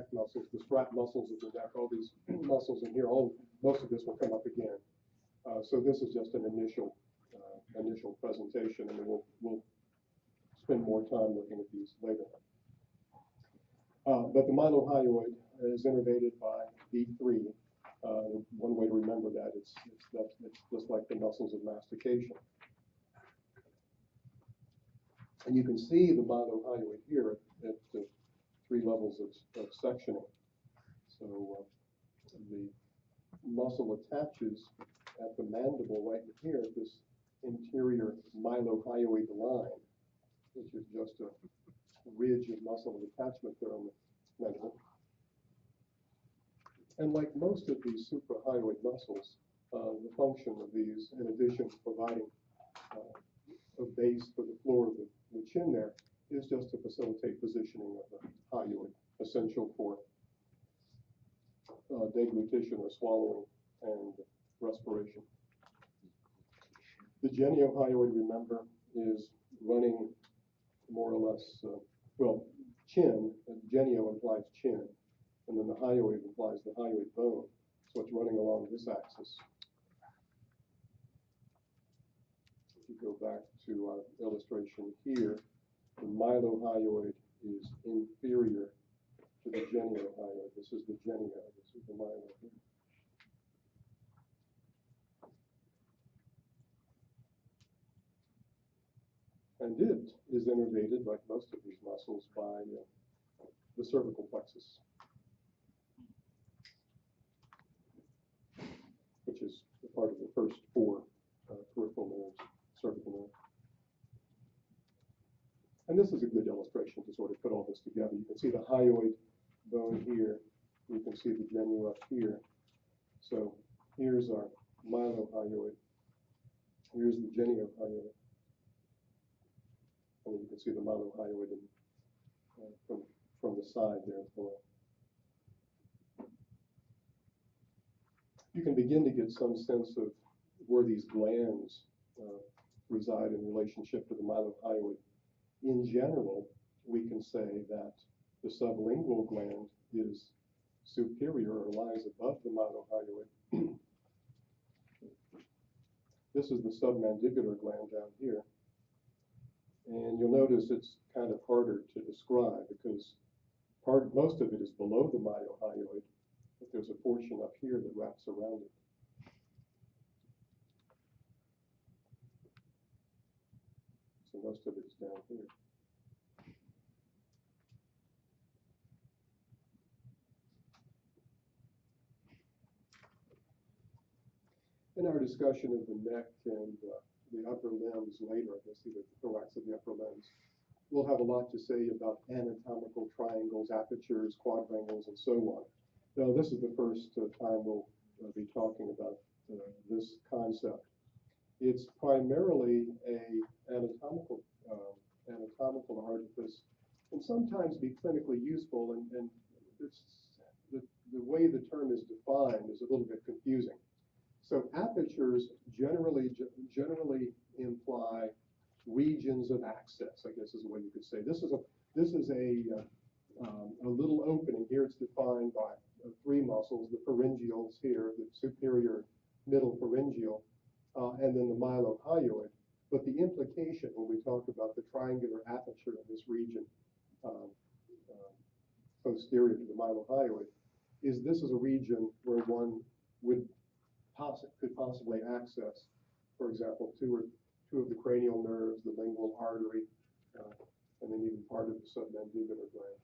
neck muscles, the strap muscles of the neck, all these muscles in here, most of this will come up again. So this is just an initial presentation, and we'll spend more time looking at these later. But the mylohyoid is innervated by D3. One way to remember that it's just like the muscles of mastication. And you can see the mylohyoid here at 3 levels of sectioning. So the muscle attaches at the mandible right here at this interior mylohyoid line, which is just a ridge of muscle attachment there on the mandible. And like most of these suprahyoid muscles, the function of these, in addition to providing a base for the floor of the chin there, is just to facilitate positioning of the hyoid, essential for deglutition or swallowing and respiration. The geniohyoid, remember, is running more or less, chin, genio implies chin, and then the hyoid implies the hyoid bone. So it's running along this axis. If you go back to our illustration here, the mylohyoid is inferior to the geniohyoid. This is the genio, this is the mylohyoid. And it is innervated, like most of these muscles, by the cervical plexus, which is a part of the first 4 peripheral nerves, cervical nerve. And this is a good illustration to sort of put all this together. You can see the hyoid bone here. You can see the genu up here. So here's our mylohyoid. Here's the geniohyoid. And then you can see the mylohyoid from the side there below. You can begin to get some sense of where these glands reside in relationship to the mylohyoid. In general, we can say that the sublingual gland is superior or lies above the mylohyoid. This is the submandibular gland down here. And you'll notice it's kind of harder to describe because most of it is below the mylohyoid, but there's a portion up here that wraps around it. So most of it is down here. In our discussion of the neck and the upper limbs later, you'll see the thorax of the upper limbs, we'll have a lot to say about anatomical triangles, apertures, quadrangles, and so on. Now, this is the first time we'll be talking about this concept. It's primarily an anatomical artifice, and sometimes be clinically useful, and it's, the way the term is defined is a little bit confusing. So apertures generally imply regions of access, I guess is the way you could say. This is a little opening. Here it's defined by 3 muscles, the pharyngeals here, the superior middle pharyngeal, and then the mylohyoid. But the implication when we talk about the triangular aperture of this region posterior to the mylohyoid is this is a region where one could possibly access, for example, two of the cranial nerves, the lingual artery, and then even part of the submandibular gland.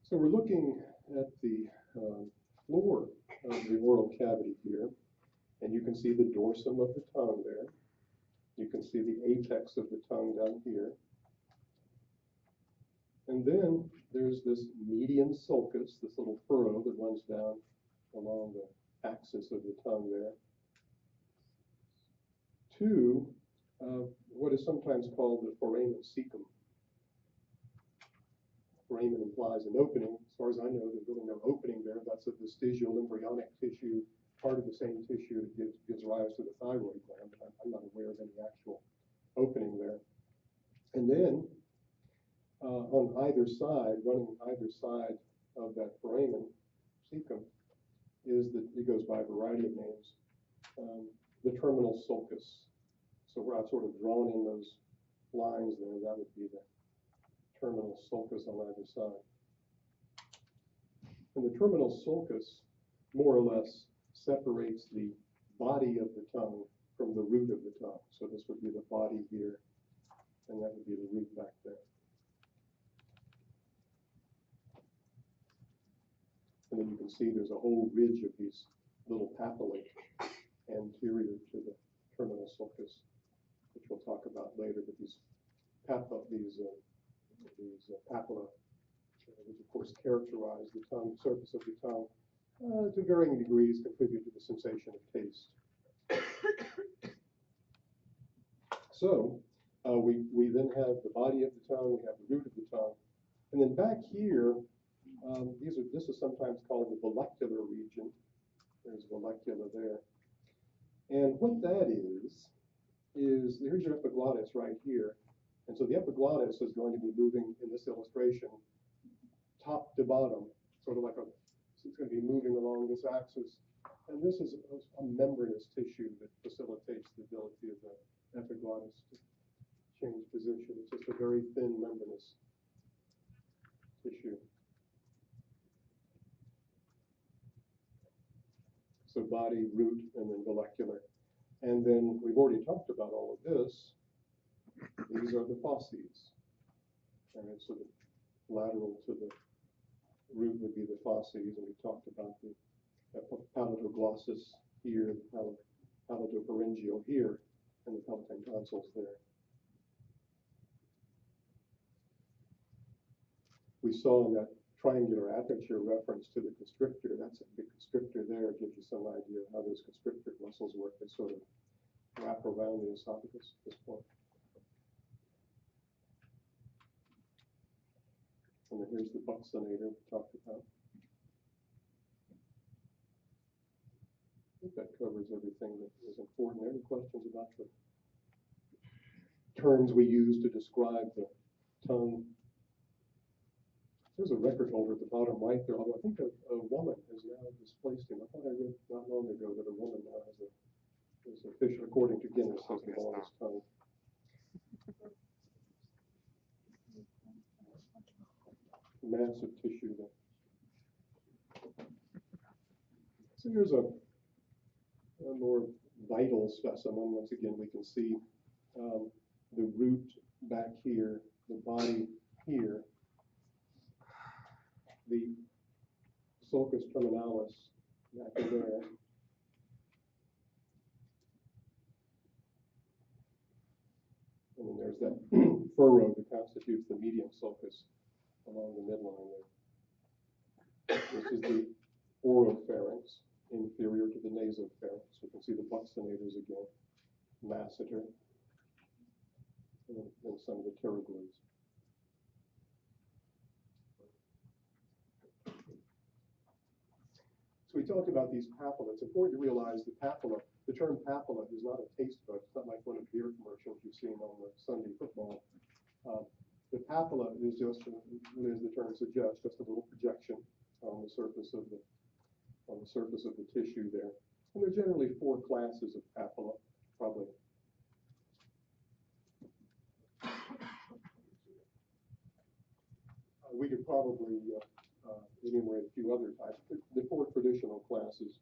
So we're looking at the floor of the oral cavity here, and you can see the dorsum of the tongue there. You can see the apex of the tongue down here. And then there's this median sulcus, this little furrow that runs down along the axis of the tongue there, to what is sometimes called the foramen cecum. Foramen implies an opening. As far as I know, there's really no opening there. That's a vestigial embryonic tissue, part of the same tissue that gives rise to the thyroid gland. I'm not aware of any actual opening And then on either side, running either side of that foramen, cecum, is that it goes by a variety of names. The terminal sulcus. So where I've sort of drawn in those lines there, that would be the terminal sulcus on either side. And the terminal sulcus more or less separates the body of the tongue from the root of the tongue. So this would be the body here, and that would be the root back there. And then you can see there's a whole ridge of these little papillae anterior to the terminal sulcus, which we'll talk about later. But these papillae, which of course characterize the tongue, surface of the tongue, to varying degrees contribute to the sensation of taste. So we then have the body of the tongue, we have the root of the tongue, and then back here, this is sometimes called the vallecular region. There's vallecula there. And what that is here's your epiglottis right here. And so the epiglottis is going to be moving in this illustration top to bottom, sort of like it's going to be moving along this axis. And this is a membranous tissue that facilitates the ability of the epiglottis to change position. It's just a very thin membranous tissue. So body, root, and then vallecular. And then we've already talked about all of this. These are the fauces. And so the lateral to the root would be the fauces, and we talked about the palatoglossus here, the palatopharyngeal here, and the palatine tonsils there. We saw in that triangular aperture reference to the constrictor. That's a big constrictor there. It gives you some idea of how those constrictor muscles work. They sort of wrap around the esophagus at this point. And then here's the buccinator we talked about. I think that covers everything that is important. Any questions about the terms we use to describe the tongue? There's a record holder at the bottom right there, although I think a woman has now displaced him. I thought I read not long ago that a woman now is official, according to Guinness, has the longest tongue. Massive tissue there. So here's a more vital specimen. Once again, we can see the root back here, the body here, the sulcus terminalis back there. And then there's that furrow that constitutes the medium sulcus along the midline there. This is the oropharynx, inferior to the nasopharynx. We can see the buccinators again, masseter, and some of the pterygoids. So we talked about these papilla. It's important to realize the papilla, the term papilla is not a taste bud. It's not like one of the beer commercials you've seen on the Sunday football. The papilla is just, as the term suggests, just a little projection on the surface of the tissue there. And there are generally 4 classes of papilla, probably. We could probably enumerate a few other types. The 4 traditional classes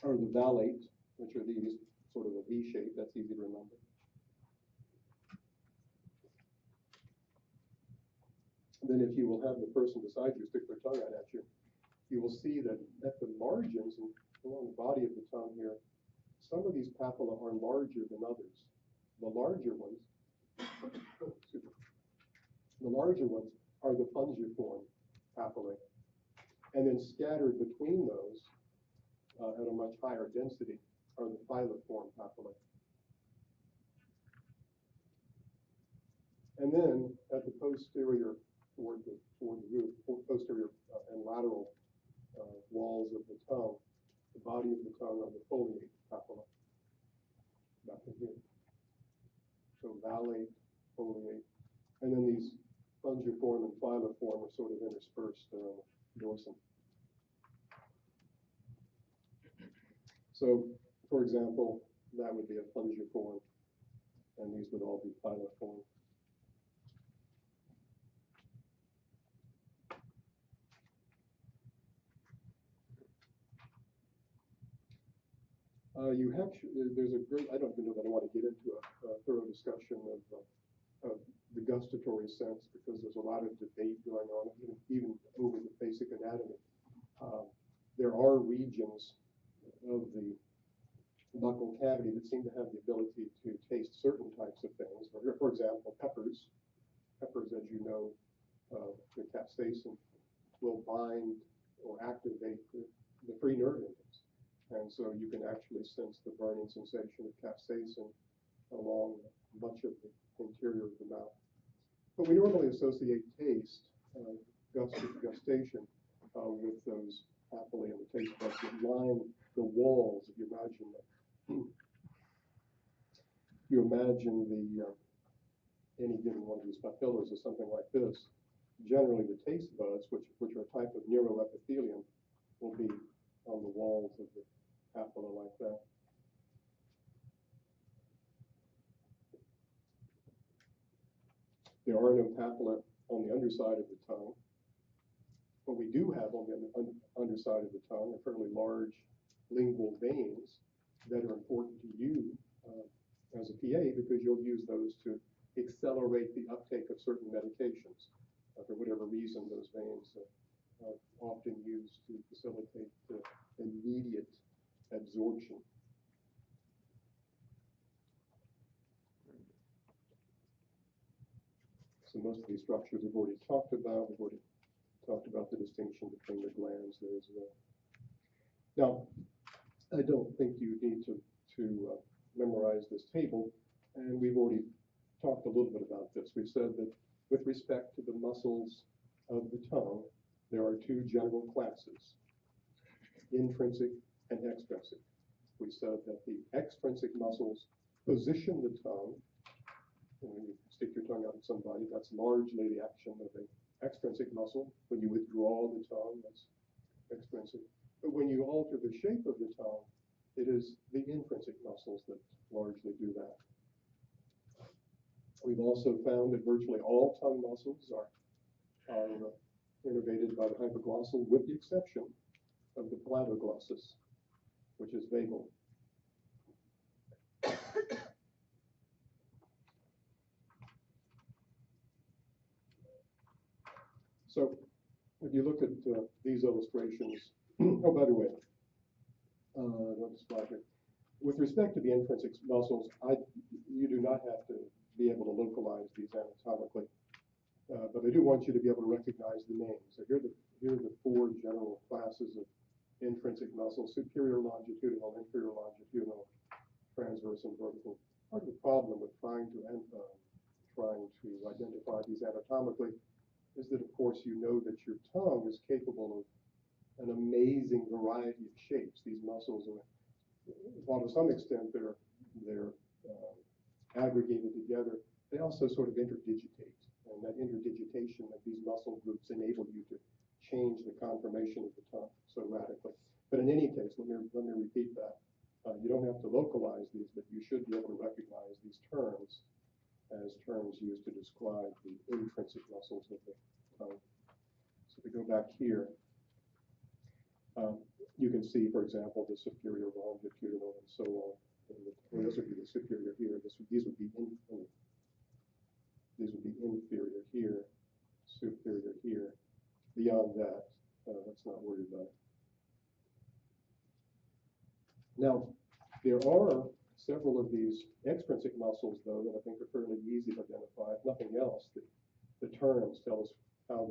are the valate, which are these, sort of a V shape. That's easy to remember. Then if you will have the person beside you stick their tongue out at you, you will see that at the margins and along the body of the tongue here, some of these papilla are larger than others. The larger ones, are the fungiform papillae. And then scattered between those at a much higher density are the filiform papillae. And then at the posterior, toward the root, posterior and lateral walls of the tongue, the body of the tongue are the foliate papilla. Back in here. So valate, foliate. And then these fungiform and filiform are sort of interspersed around the dorsum. So, for example, that would be a fungiform, and these would all be filiform. There's a great, I don't even know that I want to get into a thorough discussion of the gustatory sense, because there's a lot of debate going on, even over the basic anatomy. There are regions of the buccal cavity that seem to have the ability to taste certain types of things. For example, peppers. Peppers, as you know, the capsaicin will bind or activate the free nerve endings. And so you can actually sense the burning sensation of capsaicin along much of the interior of the mouth. But we normally associate taste, gustation, with those papillae and the taste buds that line the walls. If you imagine that, you imagine any given one of these papillas or something like this. Generally, the taste buds, which are a type of neuroepithelium, will be on the walls of the papilla like that. There are no papilla on the underside of the tongue. What we do have on the underside of the tongue are fairly large lingual veins that are important to you as a PA, because you'll use those to accelerate the uptake of certain medications. For whatever reason, those veins are often used to facilitate immediate absorption. So most of these structures we've already talked about. We've already talked about the distinction between the glands there as well. Now, I don't think you need to memorize this table, and we've already talked a little bit about this. We've said that with respect to the muscles of the tongue, there are two general classes, intrinsic and extrinsic. We said that the extrinsic muscles position the tongue. When you stick your tongue out at somebody, that's largely the action of an extrinsic muscle. When you withdraw the tongue, that's extrinsic. But when you alter the shape of the tongue, it is the intrinsic muscles that largely do that. We've also found that virtually all tongue muscles are innervated by the hypoglossal, with the exception of the palatoglossus, which is vagal. So if you look at these illustrations, oh, by the way, let's slide here. With respect to the intrinsic muscles, you do not have to be able to localize these anatomically, but I do want you to be able to recognize the names. So here are the four general classes of intrinsic muscles: superior longitudinal, inferior longitudinal, transverse, and vertical. Part of the problem with trying to identify these anatomically is that, of course, you know that your tongue is capable of an amazing variety of shapes. These muscles are, while to some extent they're aggregated together, they also sort of interdigitate, and that interdigitation of these muscle groups enable you to change the conformation of the tongue so radically. But in any case, let me repeat that. You don't have to localize these, but you should be able to recognize these terms as terms used to describe the intrinsic muscles of the tongue. So if we go back here, you can see, for example, the superior longitudinal and so on. And this would be the superior here. These would be inferior here, superior here. Beyond that, let's not worry about it. Now, there are several of these extrinsic muscles, though, that I think are fairly easy to identify. If nothing else, the terms tell us how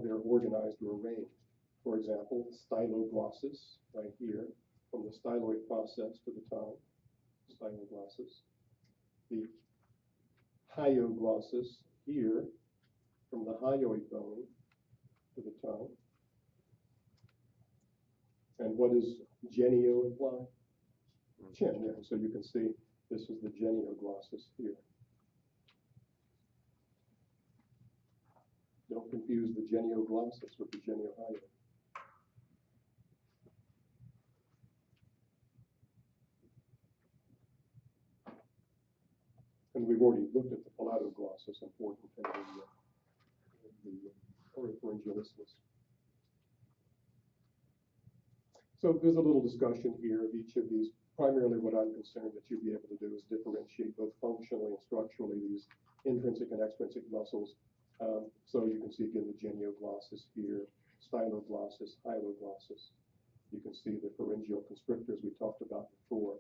they're organized or arranged. For example, styloglossus, right here, from the styloid process to the tongue, styloglossus. The hyoglossus here, from the hyoid bone to the tongue. And what does genio imply? Chin, yeah. So you can see this is the genioglossus here. Don't confuse the genioglossus with the geniohyoid. And we've already looked at the palatoglossus, important in the oropharyngeal isthmus. So there's a little discussion here of each of these. Primarily what I'm concerned that you'll be able to do is differentiate both functionally and structurally these intrinsic and extrinsic muscles. So you can see again the genioglossus here, styloglossus, hyaloglossus. You can see the pharyngeal constrictors we talked about before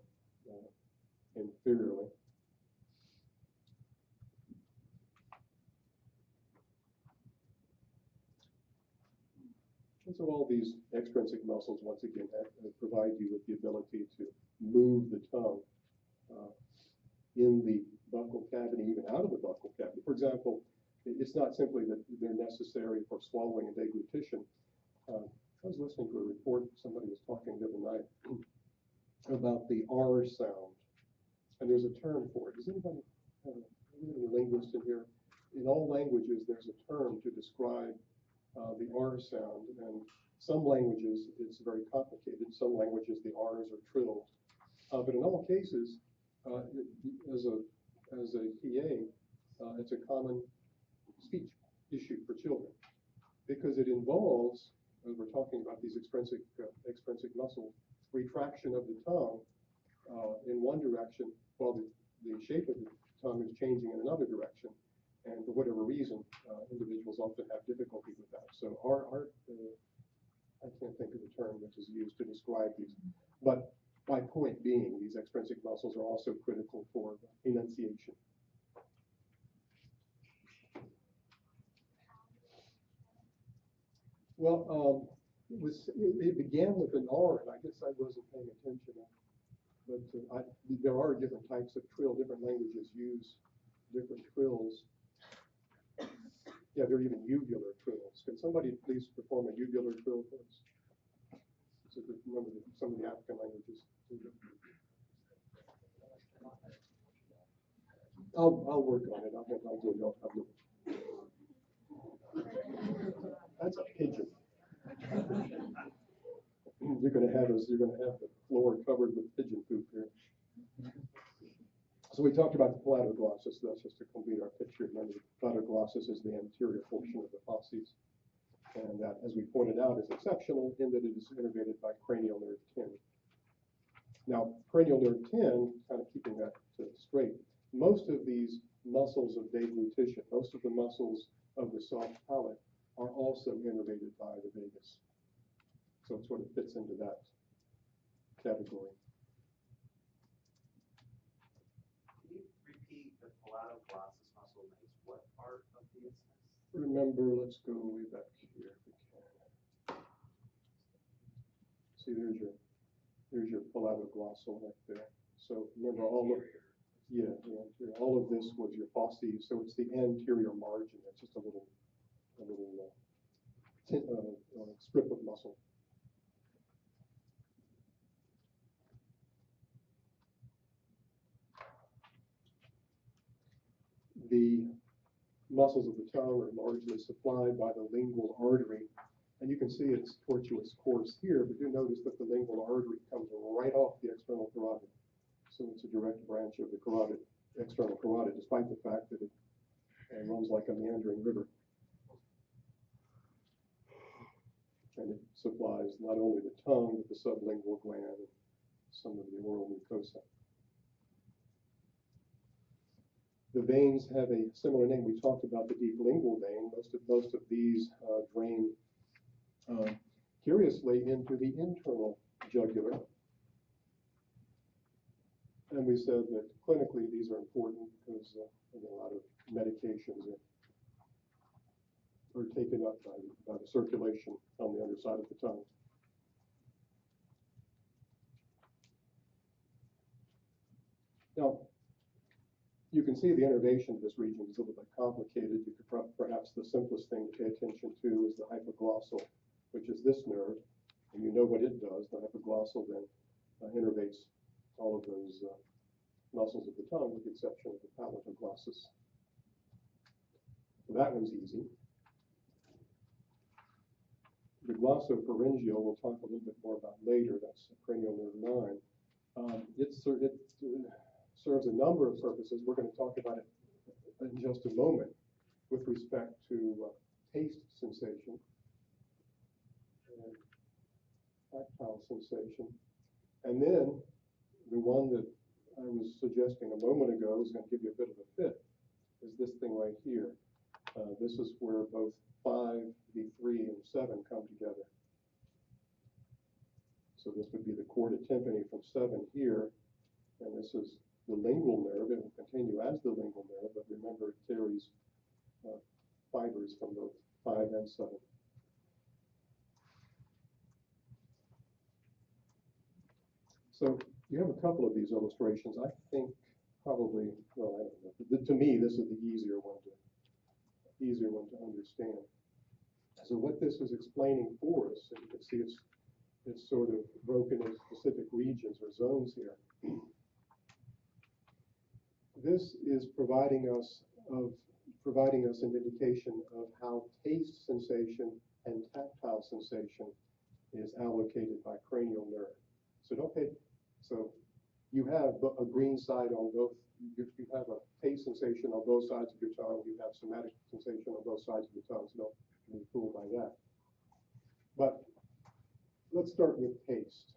inferiorly. And so all these extrinsic muscles, once again, provide you with the ability to move the tongue in the buccal cavity, even out of the buccal cavity. For example, it's not simply that they're necessary for swallowing and deglutition. I was listening to a report, somebody was talking the other night about the R sound, and there's a term for it. Does anybody have any linguist in here? In all languages, there's a term to describe the R sound, and some languages it's very complicated. Some languages the R's are trilled, but in all cases, as a PA, it's a common speech issue for children because it involves, as we're talking about these extrinsic muscles, retraction of the tongue in one direction while the shape of the tongue is changing in another direction. And for whatever reason, individuals often have difficulty with that. So I can't think of the term that is used to describe these. But my point being, these extrinsic muscles are also critical for enunciation. Well, it began with an R, and I guess I wasn't paying attention. But there are different types of trill. Different languages use different trills. Yeah, there are even uvular trills. Can somebody please perform a uvular trill for us? So remember some of the African languages. I'll work on it. I'll do it. That's a pigeon. You're going to have the floor covered with pigeon poop here. So we talked about the palatoglossus. That's just to complete our picture. Remember, the palatoglossus is the anterior portion of the fauces. And that, as we pointed out, is exceptional in that it is innervated by cranial nerve 10. Now, cranial nerve 10, kind of keeping that straight, most of these muscles of deglutition, most of the muscles of the soft palate are also innervated by the vagus. So it sort of fits into that category. Palatoglossus muscle makes what part of the isthmus? Remember, let's go way back here if we can. See, there's your palatoglossal right there. So remember all of all of this was your fauces. So it's the anterior margin. It's just a little strip of muscle. The muscles of the tongue are largely supplied by the lingual artery. And you can see its tortuous course here, but do notice that the lingual artery comes right off the external carotid. So it's a direct branch of the carotid, external carotid, despite the fact that it runs like a meandering river. And it supplies not only the tongue, but the sublingual gland and some of the oral mucosa. The veins have a similar name. We talked about the deep lingual vein. Most of these drain curiously into the internal jugular. And we said that clinically these are important because a lot of medications are taken up by the circulation on the underside of the tongue. Now, you can see the innervation of this region is a little bit complicated. You could perhaps the simplest thing to pay attention to is the hypoglossal, which is this nerve, and you know what it does. The hypoglossal then innervates all of those muscles of the tongue, with the exception of the palatoglossus. So that one's easy. glossopharyngeal, we'll talk a little bit more about later, that's cranial nerve 9. It serves a number of purposes. We're going to talk about it in just a moment with respect to taste sensation and tactile sensation. And then the one that I was suggesting a moment ago is going to give you a bit of a fit, is this thing right here. This is where both 5, V3, and 7 come together. So this would be the chorda tympani from 7 here, and this is the lingual nerve. It will continue as the lingual nerve, but remember it carries fibers from both 5 and 7. So you have a couple of these illustrations. I think probably, well, I don't know. To me, this is the easier one to understand. So what this is explaining for us, and you can see it's sort of broken into specific regions or zones here. This is providing us an indication of how taste sensation and tactile sensation is allocated by cranial nerve. So so you have a green side on both. You have a taste sensation on both sides of your tongue. You have somatic sensation on both sides of your tongue. So don't be fooled by that. But let's start with taste.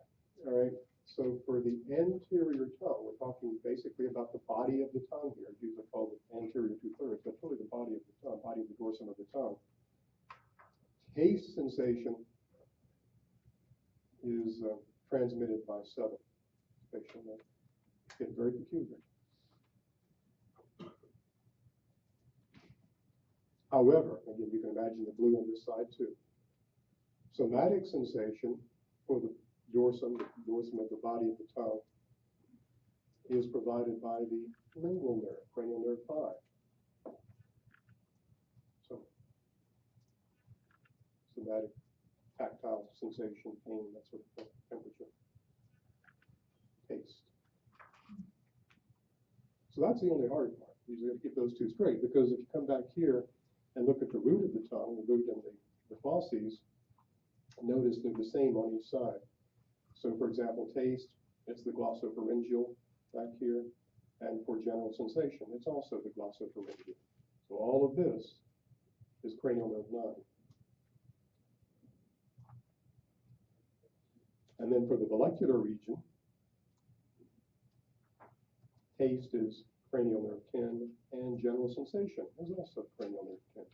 All right. So for the anterior tongue, we're talking basically about the body of the tongue here. It's usually called the anterior 2/3, but really the body of the tongue, body of the dorsum of the tongue. Taste sensation is transmitted by 7 facial nerve. It's getting very peculiar. However, again, you can imagine the blue on this side too. Somatic sensation for the dorsum of the body of the tongue, is provided by the lingual nerve, cranial nerve 5. So, somatic, tactile sensation, pain, that sort of thing, temperature, taste. So that's the only hard part. You usually have to keep those two straight, because if you come back here and look at the root of the tongue, the root and the fauces, notice they're the same on each side. So for example, taste, it's the glossopharyngeal back here, and for general sensation, it's also the glossopharyngeal. So all of this is cranial nerve 9. And then for the molecular region, taste is cranial nerve 10, and general sensation is also cranial nerve 10.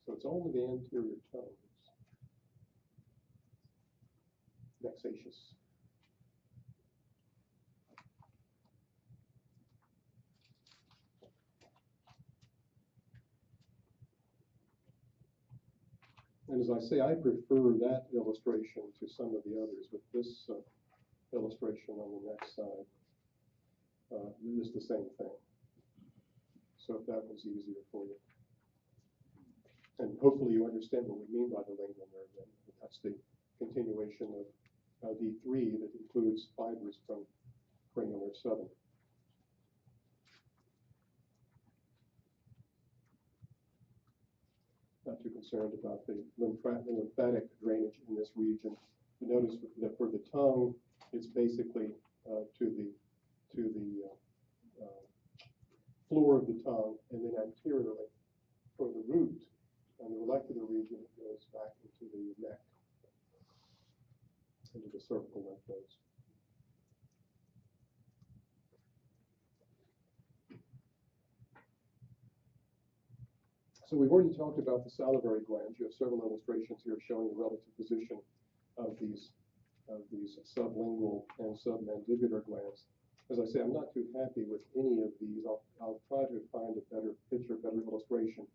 So it's only the anterior tongue that's vexatious. And as I say, I prefer that illustration to some of the others, but this illustration on the next side is the same thing. So if that was easier for you. And hopefully you understand what we mean by the lingual nerve then. That's the continuation of V3 that includes fibers from cranial nerve 7. Not too concerned about the lymphatic drainage in this region. You notice that for the tongue, it's basically to the floor of the tongue, and then anteriorly for the root and the molecular region, it goes back into the neck, into the cervical lymph nodes. So we've already talked about the salivary glands. You have several illustrations here showing the relative position of these sublingual and submandibular glands. As I say, I'm not too happy with any of these. I'll try to find a better picture, better illustration.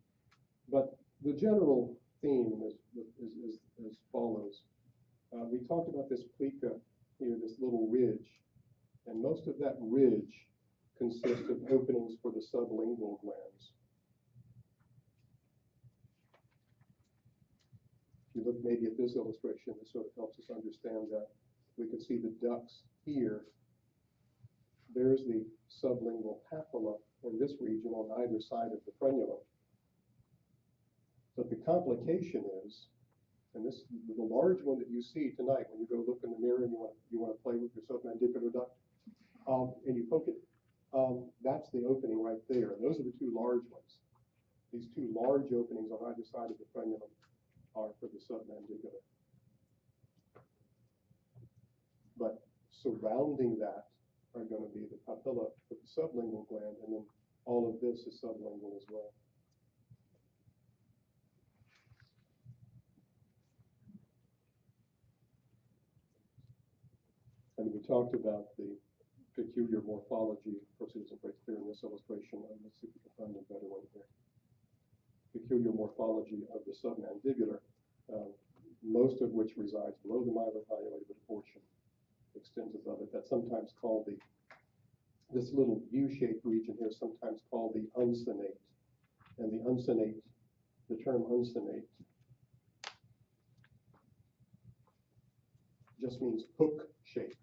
But the general theme is as follows. We talked about this plica here, this little ridge, and most of that ridge consists of openings for the sublingual glands. If you look maybe at this illustration, this sort of helps us understand that. We can see the ducts here. There's the sublingual papilla in this region on either side of the frenulum. But the complication is And this, the large one that you see tonight, when you go look in the mirror and you want to play with your submandibular duct, and you poke it, that's the opening right there. And those are the two large ones. These two large openings on either side of the frenulum are for the submandibular. But surrounding that are going to be the papilla for the sublingual gland, and then all of this is sublingual as well. And we talked about the peculiar morphology. Of course, it isn't very clear in this illustration. Let's see if we can find a better one here. Peculiar morphology of the submandibular, most of which resides below the mylohyoid, but a portion extends above it. That's sometimes called this little U-shaped region here, sometimes called the uncinate. And the uncinate, the term uncinate, just means hook-shaped.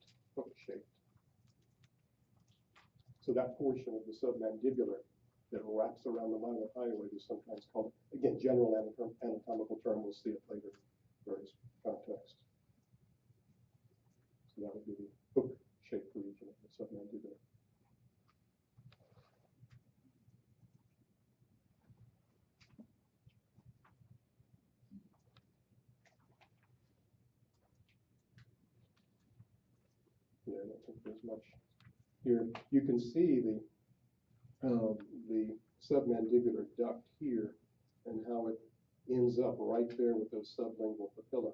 So that portion of the submandibular that wraps around the mylohyoid is sometimes called, again, general anatomical term. We'll see it later in various contexts. So that would be the hook-shaped region of the submandibular. Yeah, I don't think there's much here. You can see the submandibular duct here and how it ends up right there with those sublingual papilla.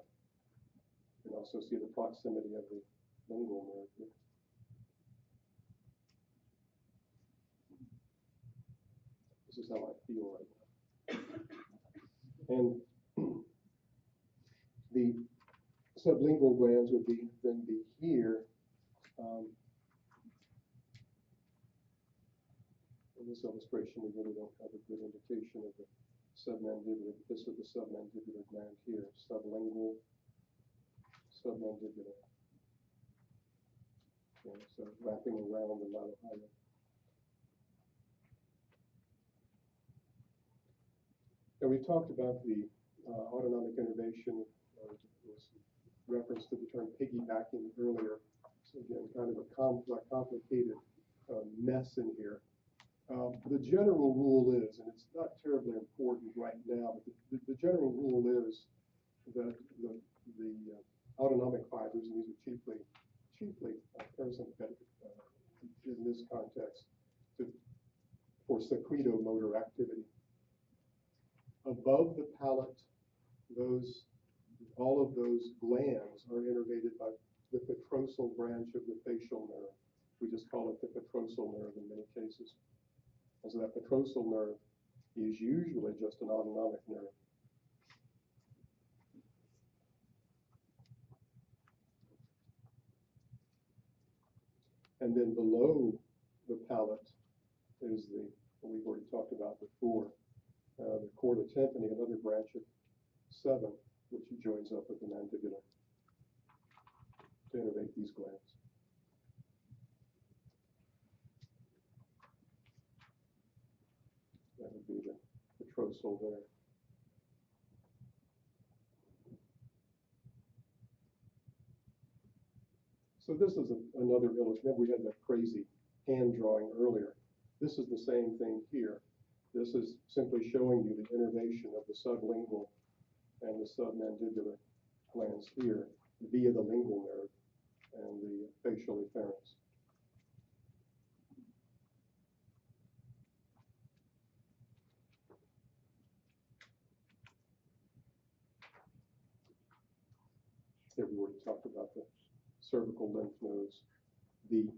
You can also see the proximity of the lingual nerve here. This is how I feel right now. And the sublingual glands would then be here. In this illustration, we really don't have a good indication of the submandibular, but this is the submandibular gland here, sublingual, submandibular. Okay, so wrapping around the mylohyoid. And we talked about the autonomic innervation, was reference to the term piggybacking earlier. So again, kind of a complicated mess in here. The general rule is, and it's not terribly important right now, but the general rule is that the autonomic fibers, and these are chiefly parasympathetic in this context, for secretomotor activity. Above the palate, all of those glands are innervated by the petrosal branch of the facial nerve. We just call it the petrosal nerve in many cases. And so that petrosal nerve is usually just an autonomic nerve. And then below the palate is what we've already talked about before, the chorda tympani, another branch of 7, which joins up with the mandibular to innervate these glands. That would be the petrosal there. So this is another illustration. Remember, we had that crazy hand drawing earlier. This is the same thing here. This is simply showing you the innervation of the sublingual and the submandibular glands here via the lingual nerve and the facial efferents. Here we already talked about the cervical lymph nodes. The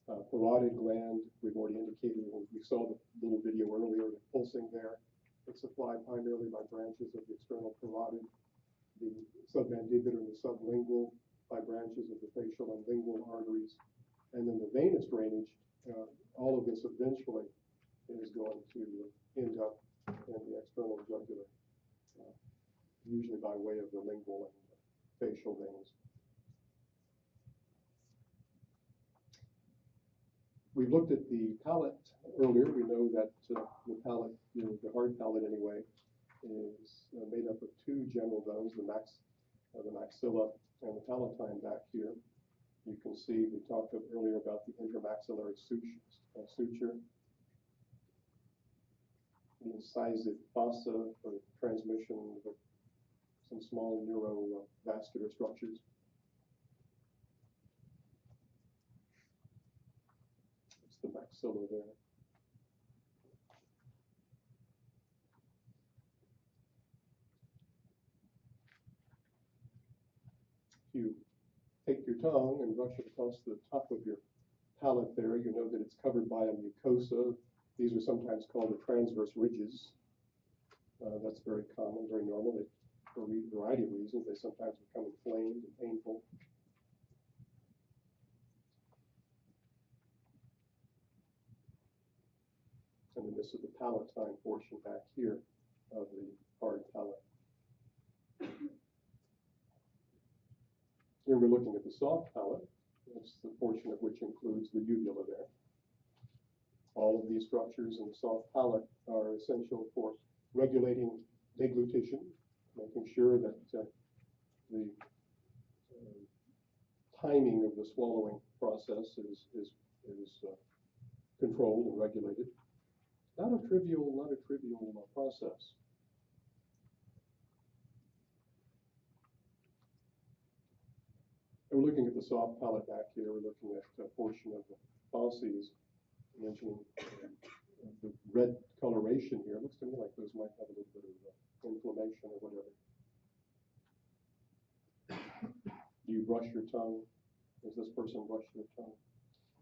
parotid gland, we've already indicated when we saw the little video earlier, the pulsing there. It's supplied primarily by branches of the external parotid, the submandibular and the sublingual by branches of the facial and lingual arteries. And then the venous drainage, all of this eventually is going to end up in the external jugular, usually by way of the lingual and facial veins. We looked at the palate earlier. We know that the palate, the hard palate anyway, is made up of 2 general bones, the maxilla and the palatine back here. You can see we talked earlier about the intermaxillary suture, the incisive fossa for transmission of some small neurovascular structures. It's the maxilla there. If you take your tongue and brush it across the top of your palate there, you know that it's covered by a mucosa. These are sometimes called the transverse ridges. That's very common, very normal. For a variety of reasons, they sometimes become inflamed and painful. And then this is the palatine portion back here of the hard palate. Here we're looking at the soft palate. That's the portion of which includes the uvula there. All of these structures in the soft palate are essential for regulating deglutition, making sure that the timing of the swallowing process is controlled and regulated. Not a trivial process. And we're looking at the soft palate back here. We're looking at a portion of the fauces, mentioning the red coloration here. It looks to me like those might have a little bit of inflammation or whatever. Do you brush your tongue? Does this person brush their tongue?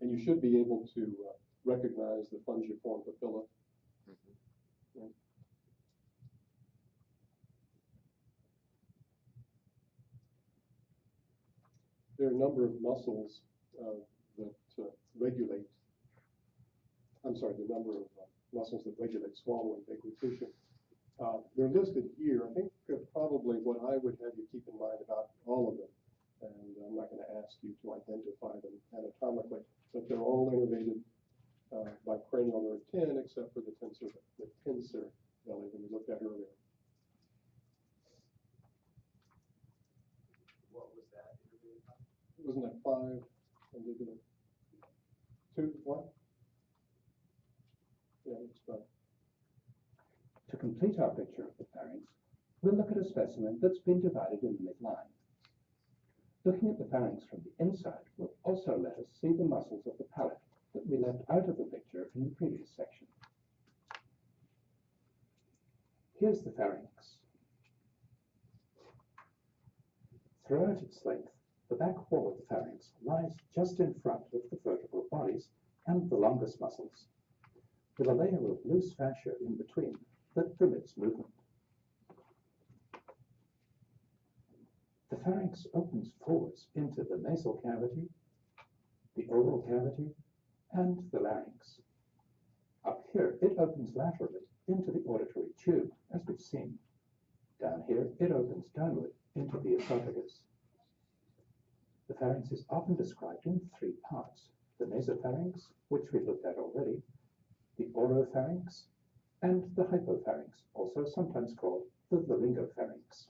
And you should be able to recognize the fungiform papilla. Right. There are a number of muscles that regulate. I'm sorry, the number of muscles that regulate swallowing deglutition. They're listed here. I think probably what I would have you keep in mind about all of them, and I'm not going to ask you to identify them anatomically, but they're all innervated by cranial nerve 10, except for the tensor belly that we looked at earlier. What was that? Wasn't that 5? And they're gonna 2, 1? Yeah, it's fine. To complete our picture of the pharynx, we'll look at a specimen that's been divided in the midline. Looking at the pharynx from the inside will also let us see the muscles of the palate that we left out of the picture in the previous section. Here's the pharynx. Throughout its length, the back wall of the pharynx lies just in front of the vertebral bodies and the longest muscles, with a layer of loose fascia in between that permits movement. The pharynx opens forwards into the nasal cavity, the oral cavity, and the larynx. Up here, it opens laterally into the auditory tube, as we've seen. Down here, it opens downward into the esophagus. The pharynx is often described in 3 parts: the nasopharynx, which we looked at already, the oropharynx, and the hypopharynx, also sometimes called the laryngopharynx.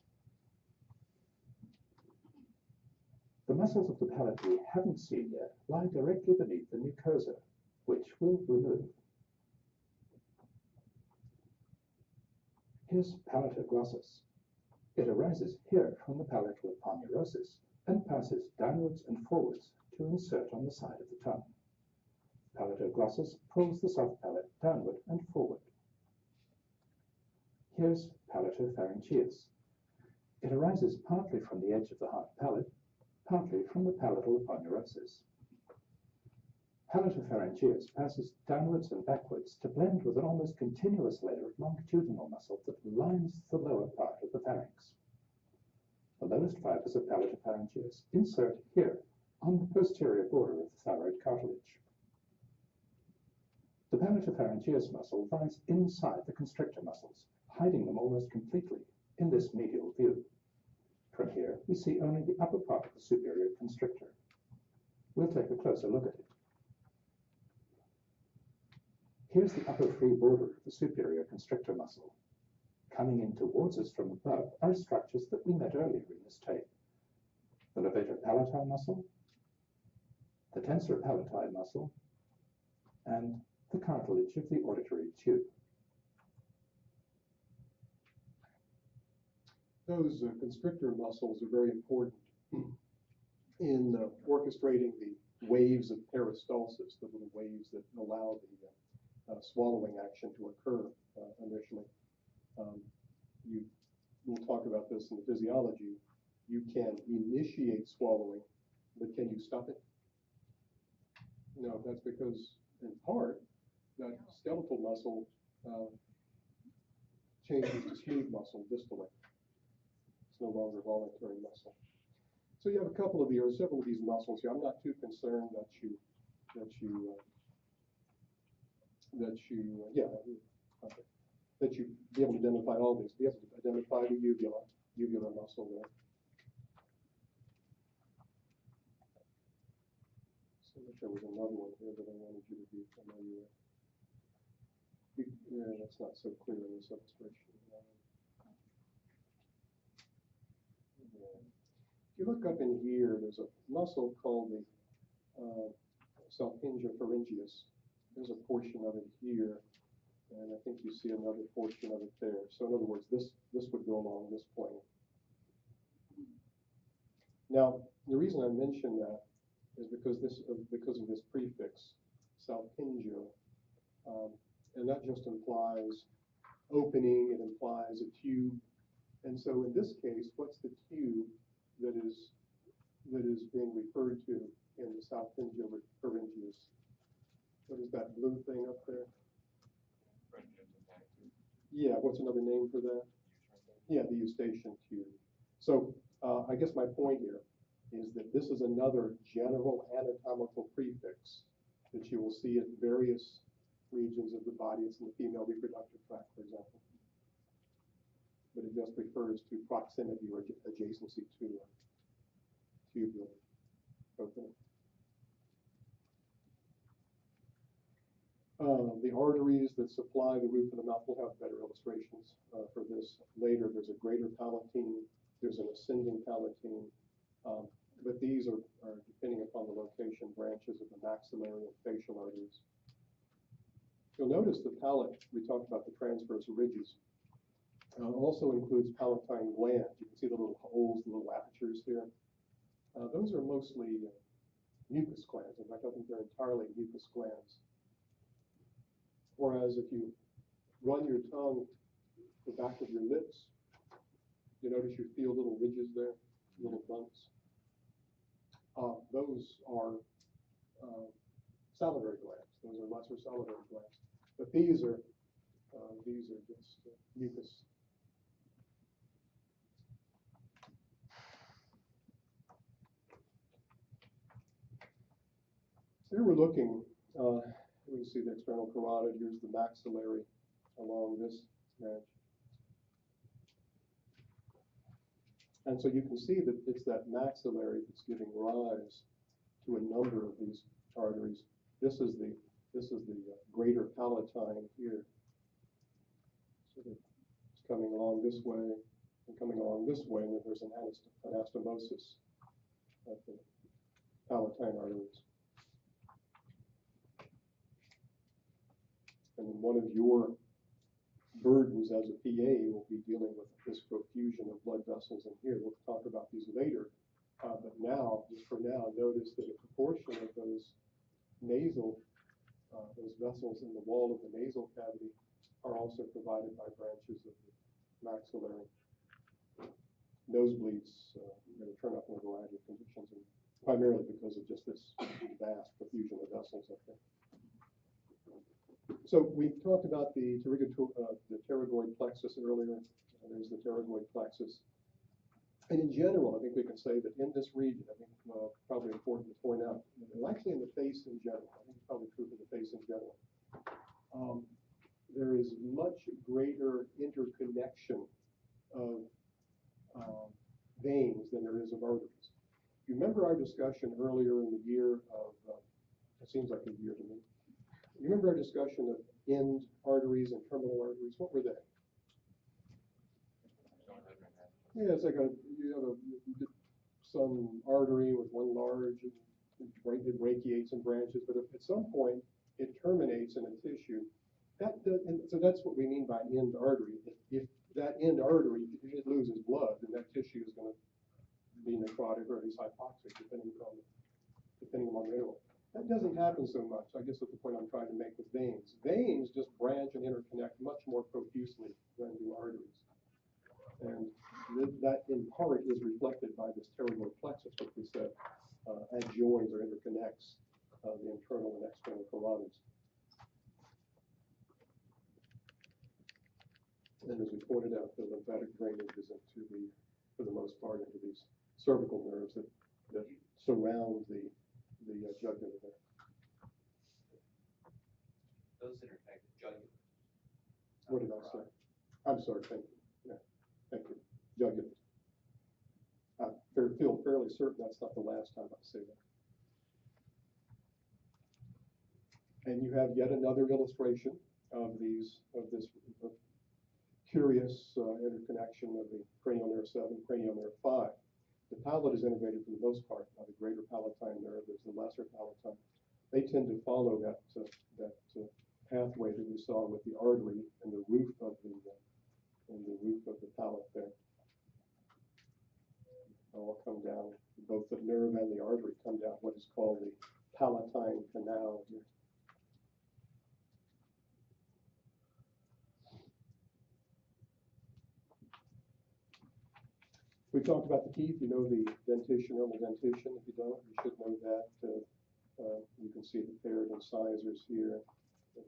The muscles of the palate we haven't seen yet lie directly beneath the mucosa, which we'll remove. Here's palatoglossus. It arises here from the palatal aponeurosis and passes downwards and forwards to insert on the side of the tongue. Palatoglossus pulls the soft palate downward and forward. Here's palatopharyngeus. It arises partly from the edge of the hard palate, partly from the palatal aponeurosis. Palatopharyngeus passes downwards and backwards to blend with an almost continuous layer of longitudinal muscle that lines the lower part of the pharynx. The lowest fibers of palatopharyngeus insert here on the posterior border of the thyroid cartilage. The palatopharyngeus muscle lies inside the constrictor muscles, hiding them almost completely in this medial view. From here, we see only the upper part of the superior constrictor. We'll take a closer look at it. Here's the upper free border of the superior constrictor muscle. Coming in towards us from above are structures that we met earlier in this tape. the levator palatine muscle, the tensor palatine muscle, and the cartilage of the auditory tube. Those constrictor muscles are very important in orchestrating the waves of peristalsis, the little waves that allow the swallowing action to occur initially. We'll talk about this in the physiology. You can initiate swallowing, but can you stop it? No, that's because, in part, that skeletal muscle changes to smooth muscle distally. It's no longer voluntary muscle. So you have a couple of these, several of these muscles here. I'm not too concerned that you be able to identify all these. Be able to identify the uvular muscle there. So there was another one here that I wanted you to be familiar with. Yeah, that's not so clear in this illustration. If you look up in here, there's a muscle called the Salpingia pharyngeus. There's a portion of it here, and I think you see another portion of it there. So in other words, this would go along this plane. Now, the reason I mention that is because of this prefix, Salpingio, and that just implies opening. It implies a tube, and so in this case, what's the tube that is being referred to in the Salpingio pharyngeus? What is that blue thing up there? Yeah, what's another name for that? Yeah, the eustachian tube. So I guess my point here is that this is another general anatomical prefix that you will see at various regions of the body. It's in the female reproductive tract, for example. But it just refers to proximity or adjacency to a tubular opening. The arteries that supply the roof of the mouth, we'll have better illustrations for this later. There's a greater palatine, there's an ascending palatine, but these are depending upon the location, branches of the maxillary and facial arteries. You'll notice the palate, we talked about the transverse ridges, also includes palatine glands. You can see the little holes, the little apertures here. Those are mostly mucus glands. In fact, I think they're entirely mucus glands. Whereas if you run your tongue the back of your lips, you notice you feel little ridges there, little bumps. Those are salivary glands. Those are lesser salivary glands. But these are just mucus. So here we're looking. We can see the external carotid. Here's the maxillary along this branch. And so you can see that it's that maxillary that's giving rise to a number of these arteries. This is the greater palatine here. So it's coming along this way and coming along this way, and then there's an anastomosis of the palatine arteries. And one of your burdens as a PA will be dealing with this profusion of blood vessels in here. We'll talk about these later. But now, just for now, notice that a proportion of those nasal, those vessels in the wall of the nasal cavity are also provided by branches of the maxillary. Nosebleeds are going to turn up in a variety of conditions, and primarily because of just this vast profusion of vessels up there. So we talked about the pterygoid plexus earlier. There's the pterygoid plexus. And in general, I think we can say that in this region, I think probably important to point out, and actually in the face in general, I think it's probably true for the face in general, there is much greater interconnection of veins than there is of arteries. You remember our discussion earlier in the year of, it seems like a year to me, you remember our discussion of end arteries and terminal arteries? What were they? Yeah, it's like you have a some artery with one large, it brachiates and branches, but if at some point it terminates in a tissue, and so that's what we mean by end artery. If that end artery, if it loses blood, then that tissue is going to be necrotic or at least hypoxic, depending on the interval. That doesn't happen so much. I guess that's the point I'm trying to make with veins. Veins just branch and interconnect much more profusely than do arteries. And that in part is reflected by this pterygoid plexus, which we said adjoins or interconnects the internal and external carotids. And as we pointed out, the lymphatic drainage is for the most part, into these cervical nerves that surround the jugular there. Those interconnect the jugular. What did I say? I'm sorry, thank you. Yeah, thank you. Jugular. I feel fairly certain that's not the last time I say that. And you have yet another illustration of this curious interconnection of the cranial nerve 7, cranial nerve 5. The palate is innervated for the most part by the greater palatine nerve. There's the lesser palatine. They tend to follow that pathway that we saw with the artery and the roof of the palate there. All come down. Both the nerve and the artery come down what is called the palatine canal here. We talked about the teeth. You know the dentition, normal dentition. If you don't, you should know that. You can see the paired incisors here, the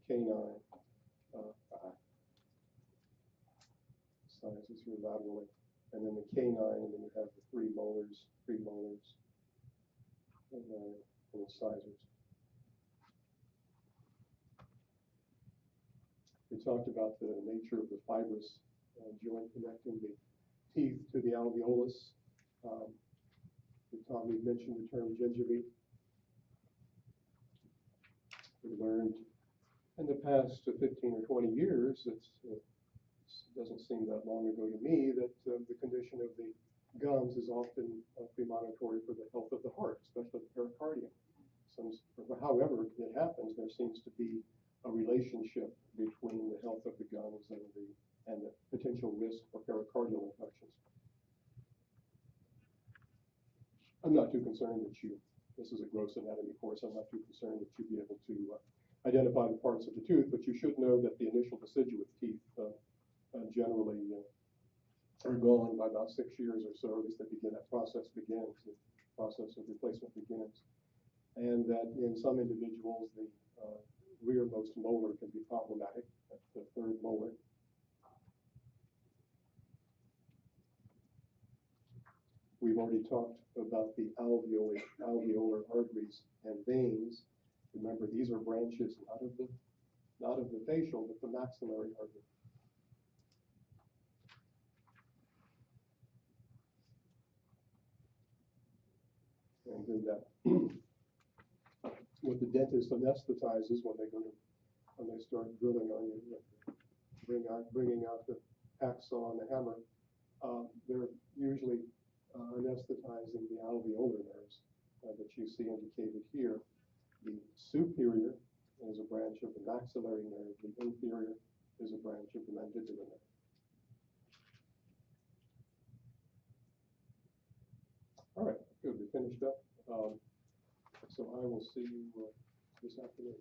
canine incisors here laterally, and then the canine, and then you have the premolars, and incisors. We talked about the nature of the fibrous joint connecting the teeth to the alveolus. We mentioned the term gingiva. We learned in the past 15 or 20 years, it doesn't seem that long ago to me, that the condition of the gums is often premonitory for the health of the heart, especially the pericardium. However it happens, there seems to be a relationship between the health of the gums and the potential risk for pericardial infections. I'm not too concerned that this is a gross anatomy course, I'm not too concerned that you be able to identify the parts of the tooth, but you should know that the initial deciduous teeth generally are gone by about 6 years or so, at least that process begins, the process of replacement begins. And that in some individuals, the rearmost molar can be problematic, that's the third molar. We've already talked about the alveolar arteries and veins. Remember, these are branches not of the facial, but the maxillary artery. And then that, what the dentist anesthetizes when they start drilling on you, bringing out the hacksaw and the hammer, they're usually anesthetizing the alveolar nerves that you see indicated here. The superior is a branch of the maxillary nerve. The inferior is a branch of the mandibular nerve. All right, good. We finished up. So I will see you this afternoon.